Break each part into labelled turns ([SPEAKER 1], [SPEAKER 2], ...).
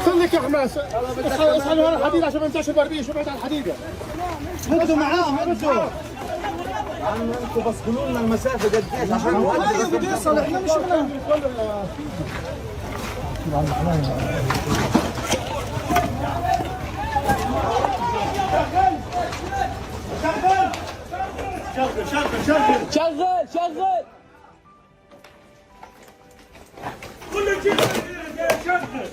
[SPEAKER 1] خليك يا حماس اسألوا عن الحديد عشان ما ينتعشوا بربيه شو بعد عن الحديدة ردوا معاهم ردوا يا عم انتوا بس قولوا لنا المسافة قديش عشان نودي بده يوصل احنا مش
[SPEAKER 2] شغل كل شيء شغل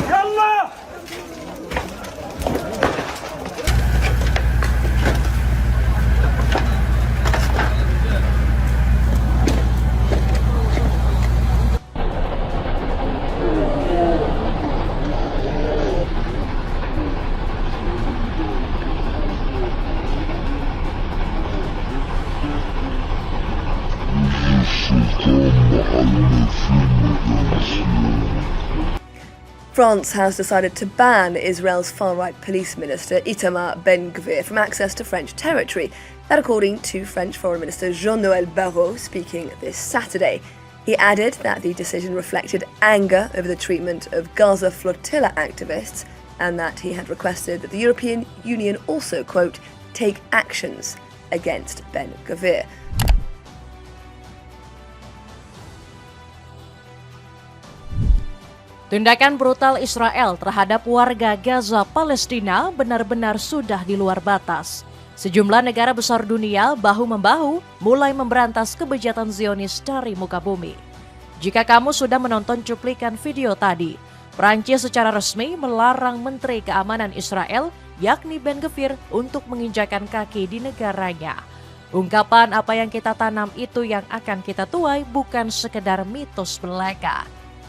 [SPEAKER 2] يلا
[SPEAKER 3] France has decided to ban Israel's far-right police minister Itamar Ben-Gvir from access to French territory. That according to French Foreign Minister Jean-Noël Barrot speaking this Saturday. He added that the decision reflected anger over the treatment of Gaza flotilla activists and that he had requested that the European Union also, quote, take actions against Ben-Gvir.
[SPEAKER 4] Tindakan brutal Israel terhadap warga Gaza Palestina benar-benar sudah di luar batas. Sejumlah negara besar dunia bahu-membahu mulai memberantas kebejatan Zionis dari muka bumi. Jika kamu sudah menonton cuplikan video tadi, Prancis secara resmi melarang Menteri Keamanan Israel, yakni Ben-Gvir, untuk menginjakan kaki di negaranya. Ungkapan apa yang kita tanam itu yang akan kita tuai bukan sekedar mitos belaka.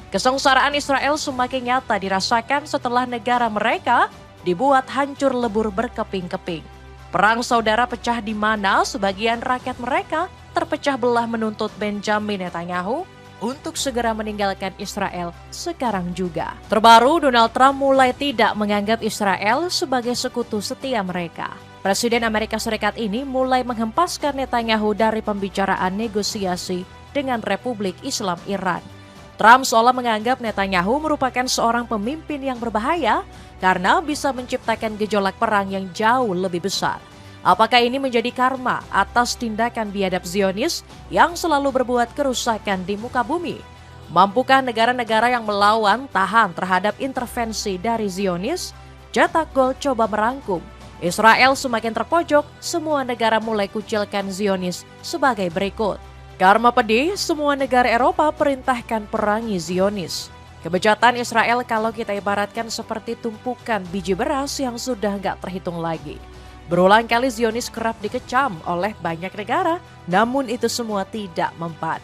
[SPEAKER 4] Kesengsaraan Israel semakin nyata dirasakan setelah negara mereka dibuat hancur lebur berkeping-keping. Perang saudara pecah di mana sebagian rakyat mereka terpecah belah menuntut Benjamin Netanyahu untuk segera meninggalkan Israel sekarang juga. Terbaru, Donald Trump mulai tidak menganggap Israel sebagai sekutu setia mereka. Presiden Amerika Serikat ini mulai menghempaskan Netanyahu dari pembicaraan negosiasi dengan Republik Islam Iran. Trump seolah menganggap Netanyahu merupakan seorang pemimpin yang berbahaya karena bisa menciptakan gejolak perang yang jauh lebih besar. Apakah ini menjadi karma atas tindakan biadab Zionis yang selalu berbuat kerusakan di muka bumi? Mampukah negara-negara yang melawan tahan terhadap intervensi dari Zionis? Cetak Gol coba merangkum. Israel semakin terpojok, semua negara mulai kucilkan Zionis sebagai berikut. Karma pedih, semua negara Eropa perintahkan perangi Zionis. Kebejatan Israel kalau kita ibaratkan seperti tumpukan biji beras yang sudah nggak terhitung lagi. Berulang kali Zionis kerap dikecam oleh banyak negara, namun itu semua tidak mempan.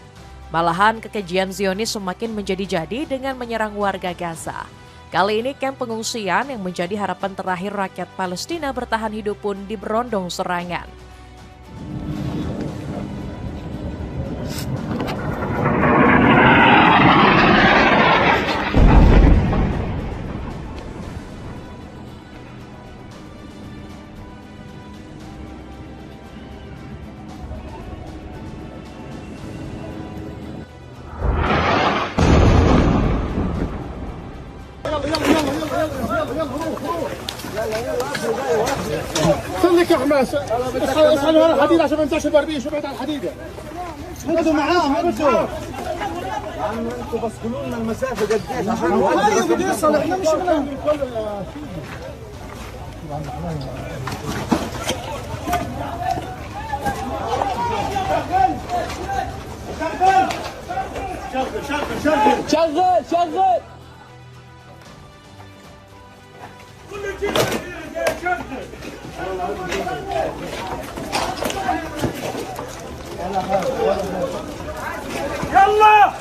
[SPEAKER 4] Malahan kekejian Zionis semakin menjadi-jadi dengan menyerang warga Gaza. Kali ini kamp pengungsian yang menjadi harapan terakhir rakyat Palestina bertahan hidup pun diberondong serangan.
[SPEAKER 1] خليك يا حماس اسألوا عن الحديد عشان ما ينتعشوا بربيه شو بعد عن الحديدة ردوا معاهم ردوا يا عم انتوا بس قولوا لنا المسافة قديش عشان نودي بده يوصل احنا مش
[SPEAKER 2] شغل كل شيء شغل يلا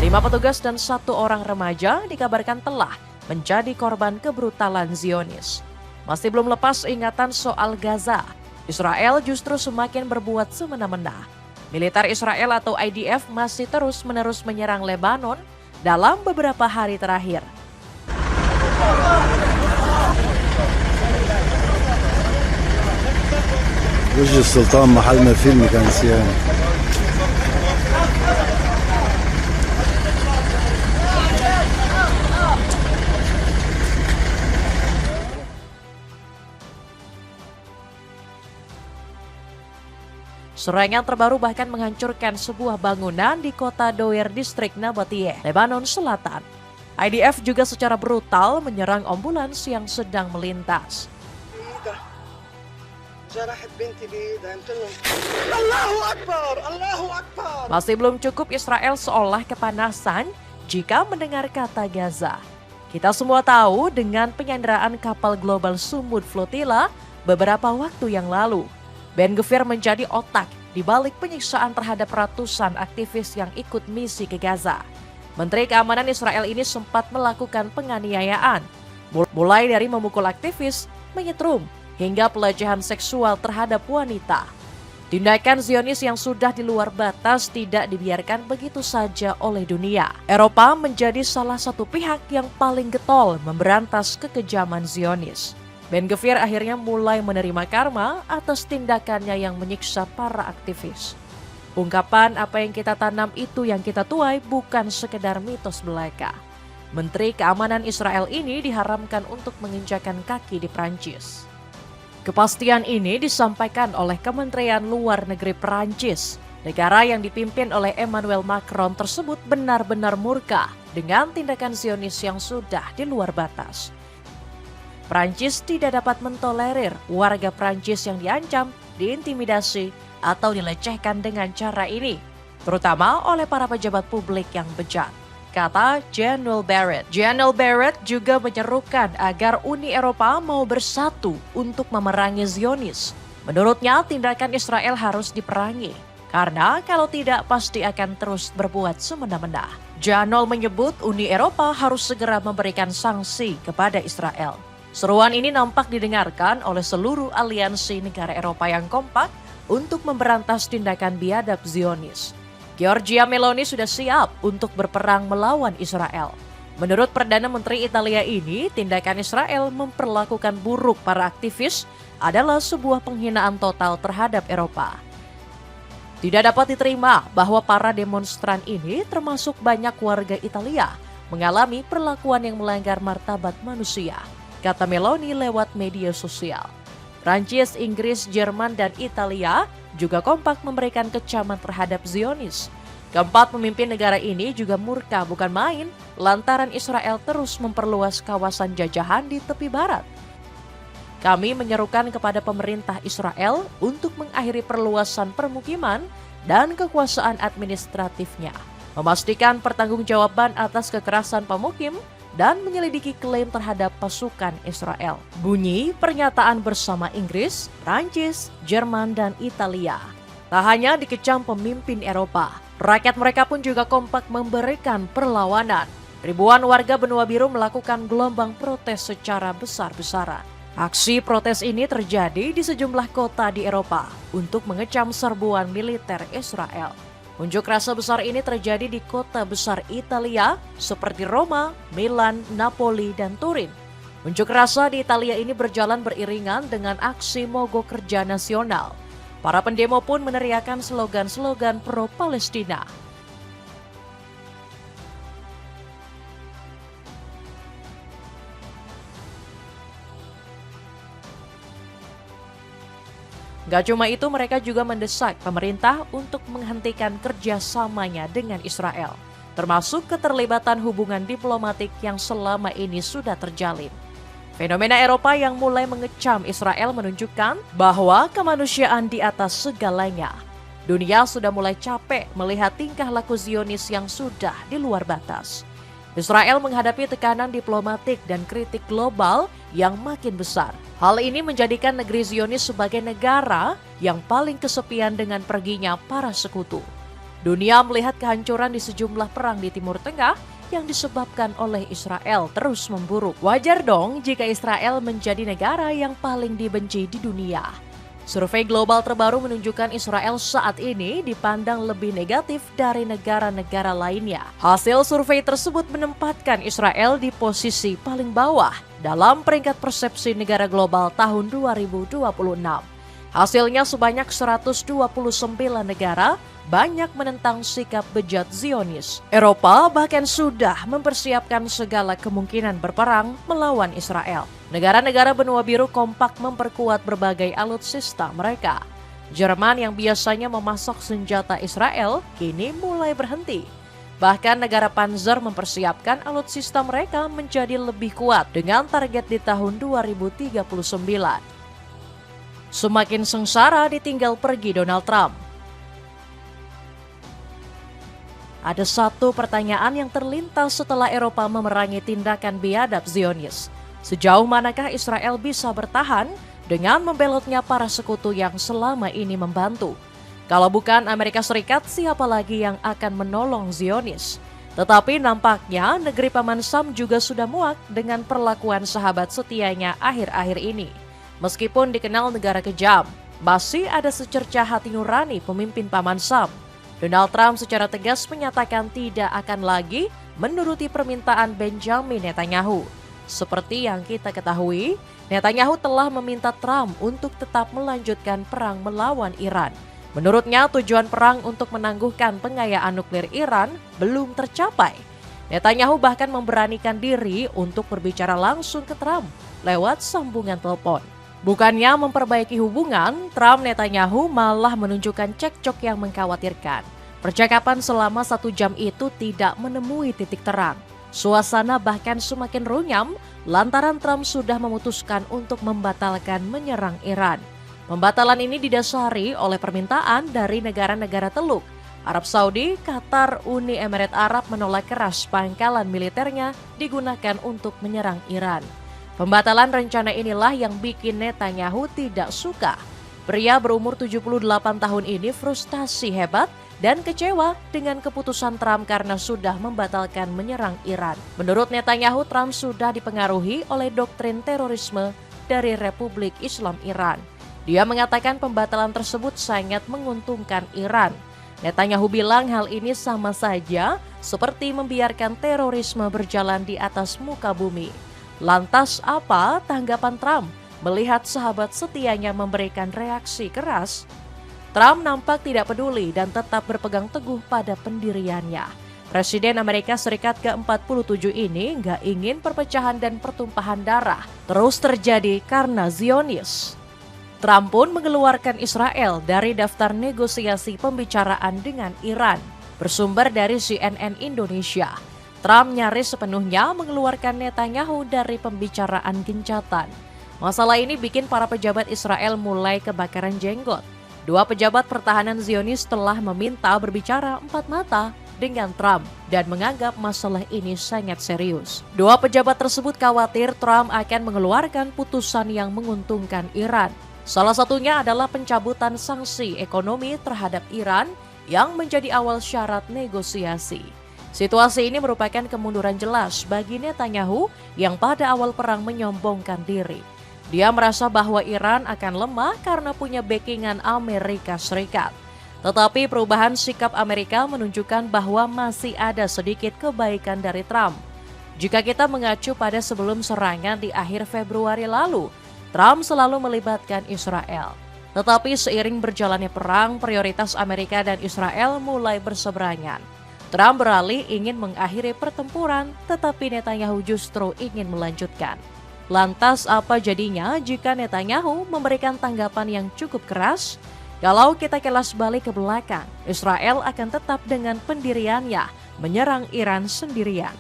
[SPEAKER 4] 5 petugas dan 1 orang remaja dikabarkan telah menjadi korban kebrutalan Zionis. Masih belum lepas ingatan soal Gaza. Israel justru semakin berbuat semena-mena. Militer Israel atau IDF masih terus-menerus menyerang Lebanon dalam beberapa hari terakhir.
[SPEAKER 5] وجه السلطان محل ما فيلم كان صيانة.
[SPEAKER 4] Serangan terbaru bahkan menghancurkan sebuah bangunan di kota Doer, distrik Nabatie, Lebanon Selatan. IDF juga secara brutal menyerang ambulans yang sedang melintas. Masih belum cukup Israel seolah kepanasan jika mendengar kata Gaza. Kita semua tahu dengan penyanderaan kapal Global Sumud Flotilla beberapa waktu yang lalu, Ben-Gvir menjadi otak di balik penyiksaan terhadap ratusan aktivis yang ikut misi ke Gaza. Menteri Keamanan Israel ini sempat melakukan penganiayaan, mulai dari memukul aktivis, menyetrum, hingga pelecehan seksual terhadap wanita. Tindakan Zionis yang sudah di luar batas tidak dibiarkan begitu saja oleh dunia. Eropa menjadi salah satu pihak yang paling getol memberantas kekejaman Zionis. Ben-Gvir akhirnya mulai menerima karma atas tindakannya yang menyiksa para aktivis. Ungkapan apa yang kita tanam itu yang kita tuai bukan sekedar mitos belaka. Menteri Keamanan Israel ini diharamkan untuk menginjakan kaki di Prancis. Kepastian ini disampaikan oleh Kementerian Luar Negeri Prancis. Negara yang dipimpin oleh Emmanuel Macron tersebut benar-benar murka dengan tindakan Zionis yang sudah di luar batas. Prancis tidak dapat mentolerir warga Prancis yang diancam, diintimidasi, atau dilecehkan dengan cara ini, terutama oleh para pejabat publik yang bejat, kata Jean-Noël Barrot. Jean-Noël Barrot juga menyerukan agar Uni Eropa mau bersatu untuk memerangi Zionis. Menurutnya, tindakan Israel harus diperangi, karena kalau tidak pasti akan terus berbuat semena-mena. Jean-Noël menyebut Uni Eropa harus segera memberikan sanksi kepada Israel. Seruan ini nampak didengarkan oleh seluruh aliansi negara Eropa yang kompak untuk memberantas tindakan biadab Zionis. Giorgia Meloni sudah siap untuk berperang melawan Israel. Menurut Perdana Menteri Italia ini, tindakan Israel memperlakukan buruk para aktivis adalah sebuah penghinaan total terhadap Eropa. Tidak dapat diterima bahwa para demonstran ini, termasuk banyak warga Italia, mengalami perlakuan yang melanggar martabat manusia, kata Meloni lewat media sosial. Prancis, Inggris, Jerman, dan Italia juga kompak memberikan kecaman terhadap Zionis. Keempat pemimpin negara ini juga murka bukan main lantaran Israel terus memperluas kawasan jajahan di tepi barat. Kami menyerukan kepada pemerintah Israel untuk mengakhiri perluasan permukiman dan kekuasaan administratifnya, memastikan pertanggungjawaban atas kekerasan pemukim, dan menyelidiki klaim terhadap pasukan Israel. Bunyi pernyataan bersama Inggris, Prancis, Jerman, dan Italia. Tak hanya dikecam pemimpin Eropa, rakyat mereka pun juga kompak memberikan perlawanan. Ribuan warga benua biru melakukan gelombang protes secara besar-besaran. Aksi protes ini terjadi di sejumlah kota di Eropa untuk mengecam serbuan militer Israel. Unjuk rasa besar ini terjadi di kota besar Italia seperti Roma, Milan, Napoli, dan Turin. Unjuk rasa di Italia ini berjalan beriringan dengan aksi mogok kerja nasional. Para pendemo pun meneriakkan slogan-slogan pro-Palestina. Gak cuma itu, mereka juga mendesak pemerintah untuk menghentikan kerjasamanya dengan Israel, termasuk keterlibatan hubungan diplomatik yang selama ini sudah terjalin. Fenomena Eropa yang mulai mengecam Israel menunjukkan bahwa kemanusiaan di atas segalanya. Dunia sudah mulai capek melihat tingkah laku Zionis yang sudah di luar batas. Israel menghadapi tekanan diplomatik dan kritik global yang makin besar. Hal ini menjadikan negeri Zionis sebagai negara yang paling kesepian dengan perginya para sekutu. Dunia melihat kehancuran di sejumlah perang di Timur Tengah yang disebabkan oleh Israel terus memburuk. Wajar dong jika Israel menjadi negara yang paling dibenci di dunia. Survei global terbaru menunjukkan Israel saat ini dipandang lebih negatif dari negara-negara lainnya. Hasil survei tersebut menempatkan Israel di posisi paling bawah dalam peringkat persepsi negara global tahun 2026. Hasilnya sebanyak 129 negara banyak menentang sikap bejat Zionis. Eropa bahkan sudah mempersiapkan segala kemungkinan berperang melawan Israel. Negara-negara benua biru kompak memperkuat berbagai alutsista mereka. Jerman yang biasanya memasok senjata Israel kini mulai berhenti. Bahkan negara Panzer mempersiapkan alutsista mereka menjadi lebih kuat dengan target di tahun 2039. Semakin sengsara ditinggal pergi Donald Trump. Ada satu pertanyaan yang terlintas setelah Eropa memerangi tindakan biadab Zionis. Sejauh manakah Israel bisa bertahan dengan membelotnya para sekutu yang selama ini membantu? Kalau bukan Amerika Serikat, siapa lagi yang akan menolong Zionis? Tetapi nampaknya negeri Paman Sam juga sudah muak dengan perlakuan sahabat setianya akhir-akhir ini. Meskipun dikenal negara kejam, masih ada secercah hati nurani pemimpin Paman Sam. Donald Trump secara tegas menyatakan tidak akan lagi menuruti permintaan Benjamin Netanyahu. Seperti yang kita ketahui, Netanyahu telah meminta Trump untuk tetap melanjutkan perang melawan Iran. Menurutnya, tujuan perang untuk menangguhkan pengayaan nuklir Iran belum tercapai. Netanyahu bahkan memberanikan diri untuk berbicara langsung ke Trump lewat sambungan telepon. Bukannya memperbaiki hubungan, Trump Netanyahu malah menunjukkan cekcok yang mengkhawatirkan. Percakapan selama 1 jam itu tidak menemui titik terang. Suasana bahkan semakin runyam lantaran Trump sudah memutuskan untuk membatalkan menyerang Iran. Pembatalan ini didasari oleh permintaan dari negara-negara Teluk. Arab Saudi, Qatar, Uni Emirat Arab menolak keras pangkalan militernya digunakan untuk menyerang Iran. Pembatalan rencana inilah yang bikin Netanyahu tidak suka. Pria berumur 78 tahun ini frustasi hebat dan kecewa dengan keputusan Trump karena sudah membatalkan menyerang Iran. Menurut Netanyahu, Trump sudah dipengaruhi oleh doktrin terorisme dari Republik Islam Iran. Dia mengatakan pembatalan tersebut sangat menguntungkan Iran. Netanyahu bilang hal ini sama saja seperti membiarkan terorisme berjalan di atas muka bumi. Lantas apa tanggapan Trump melihat sahabat setianya memberikan reaksi keras? Trump nampak tidak peduli dan tetap berpegang teguh pada pendiriannya. Presiden Amerika Serikat ke-47 ini nggak ingin perpecahan dan pertumpahan darah terus terjadi karena Zionis. Trump pun mengeluarkan Israel dari daftar negosiasi pembicaraan dengan Iran. Bersumber dari CNN Indonesia, Trump nyaris sepenuhnya mengeluarkan Netanyahu dari pembicaraan gencatan. Masalah ini bikin para pejabat Israel mulai kebakaran jenggot. 2 pejabat pertahanan Zionis telah meminta berbicara 4 mata dengan Trump dan menganggap masalah ini sangat serius. 2 pejabat tersebut khawatir Trump akan mengeluarkan putusan yang menguntungkan Iran. Salah satunya adalah pencabutan sanksi ekonomi terhadap Iran yang menjadi awal syarat negosiasi. Situasi ini merupakan kemunduran jelas bagi Netanyahu yang pada awal perang menyombongkan diri. Dia merasa bahwa Iran akan lemah karena punya backingan Amerika Serikat. Tetapi perubahan sikap Amerika menunjukkan bahwa masih ada sedikit kebaikan dari Trump. Jika kita mengacu pada sebelum serangan di akhir Februari lalu, Trump selalu melibatkan Israel. Tetapi seiring berjalannya perang, prioritas Amerika dan Israel mulai berseberangan. Trump beralih ingin mengakhiri pertempuran, tetapi Netanyahu justru ingin melanjutkan. Lantas apa jadinya jika Netanyahu memberikan tanggapan yang cukup keras? Kalau kita kilas balik ke belakang, Israel akan tetap dengan pendiriannya menyerang Iran sendirian.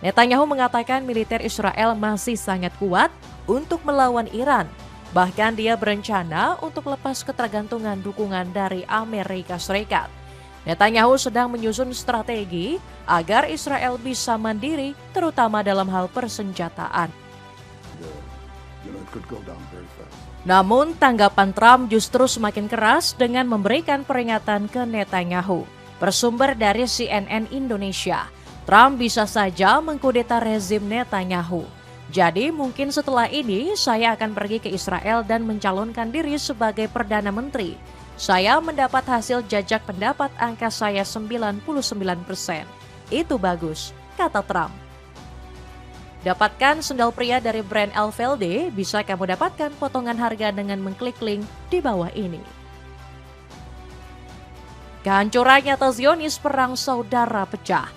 [SPEAKER 4] Netanyahu mengatakan militer Israel masih sangat kuat untuk melawan Iran. Bahkan dia berencana untuk lepas ketergantungan dukungan dari Amerika Serikat. Netanyahu sedang menyusun strategi agar Israel bisa mandiri, terutama dalam hal persenjataan. Namun tanggapan Trump justru semakin keras dengan memberikan peringatan ke Netanyahu. Bersumber dari CNN Indonesia, Trump bisa saja mengkudeta rezim Netanyahu. Jadi mungkin setelah ini saya akan pergi ke Israel dan mencalonkan diri sebagai Perdana Menteri. Saya mendapat hasil jajak pendapat angka saya 99%. Itu bagus, kata Trump. Dapatkan sendal pria dari brand LVLD, bisa kamu dapatkan potongan harga dengan mengklik link di bawah ini. Kehancuran nyata Zionis, perang saudara pecah.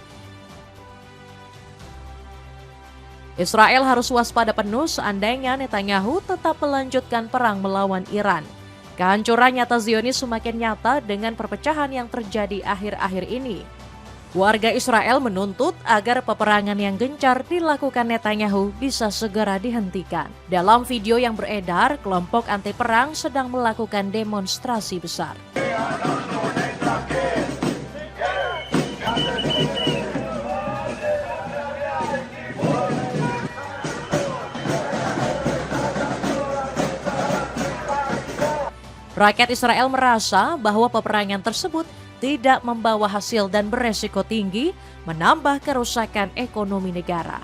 [SPEAKER 4] Israel harus waspada penuh seandainya Netanyahu tetap melanjutkan perang melawan Iran. Kehancuran nyata Zionis semakin nyata dengan perpecahan yang terjadi akhir-akhir ini. Warga Israel menuntut agar peperangan yang gencar dilakukan Netanyahu bisa segera dihentikan. Dalam video yang beredar, kelompok anti perang sedang melakukan demonstrasi besar. Rakyat Israel merasa bahwa peperangan tersebut tidak membawa hasil dan beresiko tinggi, menambah kerusakan ekonomi negara.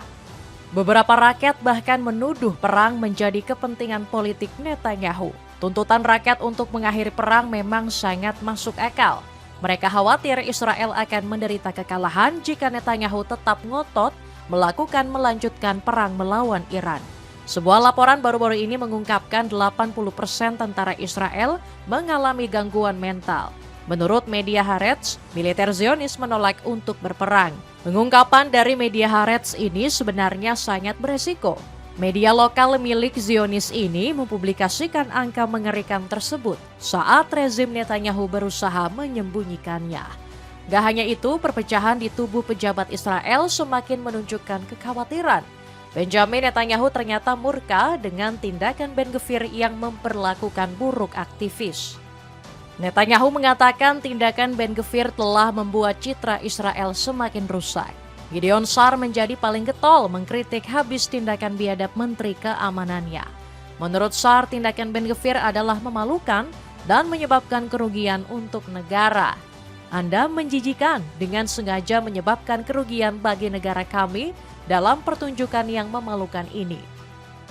[SPEAKER 4] Beberapa rakyat bahkan menuduh perang menjadi kepentingan politik Netanyahu. Tuntutan rakyat untuk mengakhiri perang memang sangat masuk akal. Mereka khawatir Israel akan menderita kekalahan jika Netanyahu tetap ngotot melanjutkan perang melawan Iran. Sebuah laporan baru-baru ini mengungkapkan 80% tentara Israel mengalami gangguan mental. Menurut media Haaretz, militer Zionis menolak untuk berperang. Pengungkapan dari media Haaretz ini sebenarnya sangat beresiko. Media lokal milik Zionis ini mempublikasikan angka mengerikan tersebut saat rezim Netanyahu berusaha menyembunyikannya. Gak hanya itu, perpecahan di tubuh pejabat Israel semakin menunjukkan kekhawatiran. Benjamin Netanyahu ternyata murka dengan tindakan Ben Gvir yang memperlakukan buruk aktivis. Netanyahu mengatakan tindakan Ben Gvir telah membuat citra Israel semakin rusak. Gideon Sa'ar menjadi paling getol mengkritik habis tindakan biadab Menteri Keamanannya. Menurut Sa'ar, tindakan Ben Gvir adalah memalukan dan menyebabkan kerugian untuk negara. Anda menjijikan dengan sengaja menyebabkan kerugian bagi negara kami dalam pertunjukan yang memalukan ini.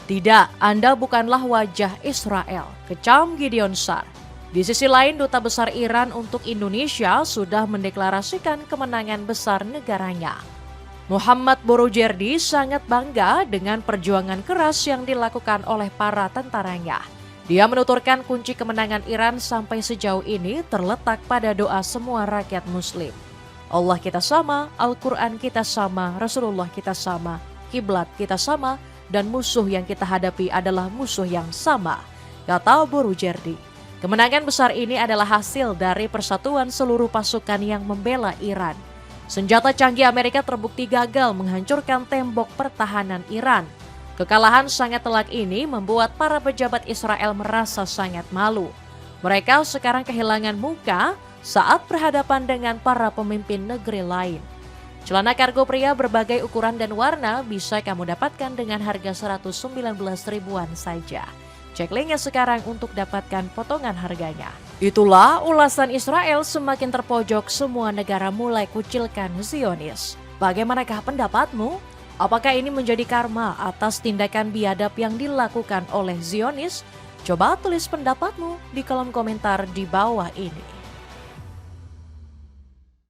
[SPEAKER 4] Tidak, Anda bukanlah wajah Israel, kecam Gideon Sa'ar. Di sisi lain, Duta Besar Iran untuk Indonesia sudah mendeklarasikan kemenangan besar negaranya. Muhammad Boroujerdi sangat bangga dengan perjuangan keras yang dilakukan oleh para tentaranya. Dia menuturkan kunci kemenangan Iran sampai sejauh ini terletak pada doa semua rakyat Muslim. Allah kita sama, Al-Quran kita sama, Rasulullah kita sama, kiblat kita sama, dan musuh yang kita hadapi adalah musuh yang sama, kata Boroujerdi. Kemenangan besar ini adalah hasil dari persatuan seluruh pasukan yang membela Iran. Senjata canggih Amerika terbukti gagal menghancurkan tembok pertahanan Iran. Kekalahan sangat telak ini membuat para pejabat Israel merasa sangat malu. Mereka sekarang kehilangan muka saat berhadapan dengan para pemimpin negeri lain. Celana kargo pria berbagai ukuran dan warna bisa kamu dapatkan dengan harga 119 ribuan saja. Cek linknya sekarang untuk dapatkan potongan harganya. Itulah ulasan Israel semakin terpojok, semua negara mulai kucilkan Zionis. Bagaimanakah pendapatmu? Apakah ini menjadi karma atas tindakan biadab yang dilakukan oleh Zionis? Coba tulis pendapatmu di kolom komentar di bawah ini.